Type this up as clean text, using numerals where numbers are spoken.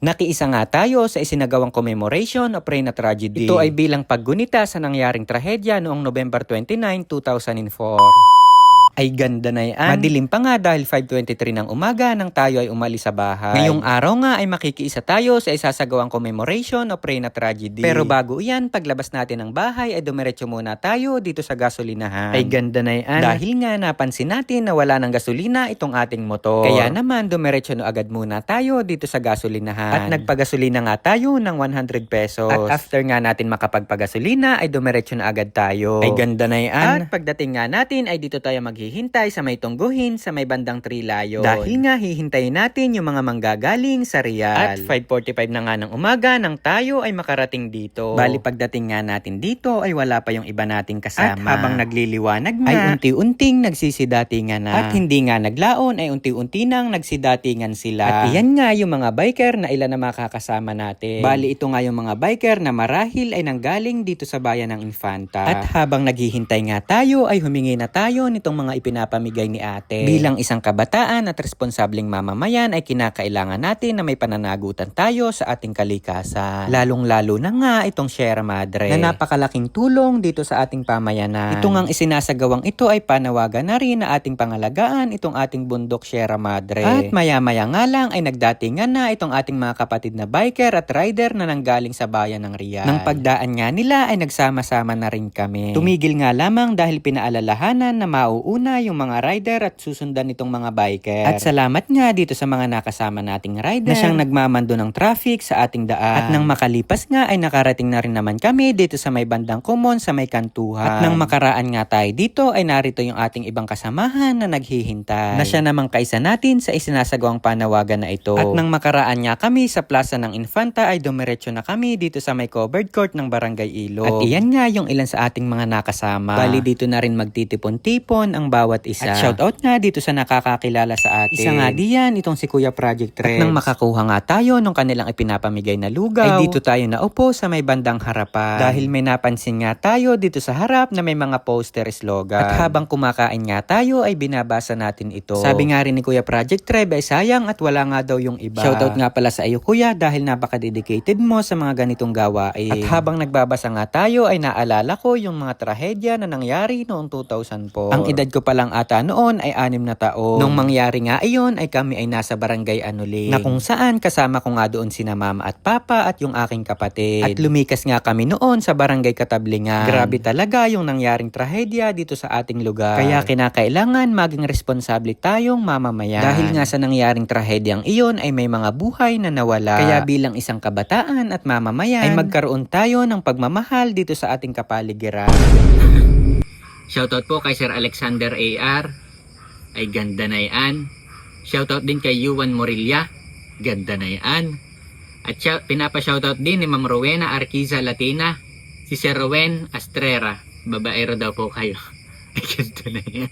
Nakiisa nga tayo sa isinagawang commemoration of Reyna Tragedy. Ito ay bilang paggunita sa nangyaring trahedya noong November 29, 2004. Ay ganda na yan. Madilim pa nga dahil 5:23 ng umaga nang tayo ay umalis sa bahay. Ngayong araw nga ay makikiisa tayo sa isasagawang commemoration of Reyna Tragedy. Pero bago yan, paglabas natin ng bahay ay dumiretso muna tayo dito sa gasolinahan. Ay ganda na yan. Dahil nga napansin natin na wala ng gasolina itong ating motor. Kaya naman dumiretso no agad muna tayo dito sa gasolinahan. At nagpagasolina nga tayo ng 100 pesos. At after nga natin makapagpagasolina ay dumiretso na agad tayo. Ay ganda na yan. At pagdating nga natin ay dito tayo maghihintay sa may Tungguhin sa may bandang Trilayon. Dahil nga hihintayin natin yung mga manggagaling sa Rial. At 5:45 na nga ng umaga nang tayo ay makarating dito. Bali pagdating nga natin dito ay wala pa yung iba nating kasama. At habang nagliliwanag nga ay unti-unting nagsisidatingan na. At hindi nga naglaon ay unti-unti nang nagsidatingan sila. At iyan nga yung mga biker na ilan na makakasama natin. Bali ito nga yung mga biker na marahil ay nanggaling dito sa bayan ng Infanta. At habang naghihintay nga tayo ay humingi na tayo nitong mga ipinapamigay ni ate. Bilang isang kabataan at responsableng mamamayan ay kinakailangan natin na may pananagutan tayo sa ating kalikasan. Lalong-lalo na nga itong Sierra Madre na napakalaking tulong dito sa ating pamayanan. Ito ngang isinasagawang ito ay panawagan na rin na ating pangalagaan itong ating bundok Sierra Madre. At maya-maya nga lang ay nagdatingan na itong ating mga kapatid na biker at rider na nanggaling sa bayan ng Rial. Nang pagdaan nga nila ay nagsama-sama na rin kami. Tumigil nga lamang dahil pinaalalahanan na mauuna yung mga rider at susundan nitong mga biker. At salamat nga dito sa mga nakasama nating rider na siyang nagmamando ng traffic sa ating daan. At nang makalipas nga ay nakarating na rin naman kami dito sa may bandang Kumon sa may Kantuhan. At nang makaraan nga tayo dito ay narito yung ating ibang kasamahan na naghihintay. Na siya namang kaisa natin sa isinasagawang panawagan na ito. At nang makaraan nga kami sa plaza ng Infanta ay dumiretso na kami dito sa may covered court ng Barangay Ilog. At iyan nga yung ilan sa ating mga nakasama. Bali dito na rin magtitipon-tipon ang bawat isa. At shoutout nga dito sa nakakakilala sa atin. Isa nga diyan itong si Kuya Project Reds. At nang makakuha nga tayo nung kanilang ipinapamigay na lugaw, ay dito tayo naupo sa may bandang harapan. Dahil may napansin nga tayo dito sa harap na may mga poster slogan. At habang kumakain nga tayo ay binabasa natin ito. Sabi nga rin ni Kuya Project Reb ay sayang at wala nga daw yung iba. Shoutout nga pala sa iyo Kuya dahil napaka-dedicated mo sa mga ganitong gawain. At habang nagbabasa nga tayo ay naalala ko yung mga trahedya na nangyari noong 2004. Ang edad ko pa lang ata noon ay 6 na taon. Nung mangyari nga iyon ay kami ay nasa barangay Anuling. Na kung saan kasama ko nga doon sina mama at papa at yung aking kapatid. At lumikas nga kami noon sa barangay Katablingan. Grabe talaga yung nangyaring trahedya dito sa ating lugar. Kaya kinakailangan maging responsable tayong mamamayan. Dahil nga sa nangyaring trahedyang iyon ay may mga buhay na nawala. Kaya bilang isang kabataan at mamamayan ay magkaroon tayo ng pagmamahal dito sa ating kapaligiran. Shoutout po kay Sir Alexander AR. Ay ganda na yan. Shoutout din kay Yuan Morilla. Ganda na yan. At pinapa-shoutout din ni Ma'am Rowena Arquiza Latina. Si Sir Rowen Astrera. Babaero daw po kayo. Ay ganda na yan.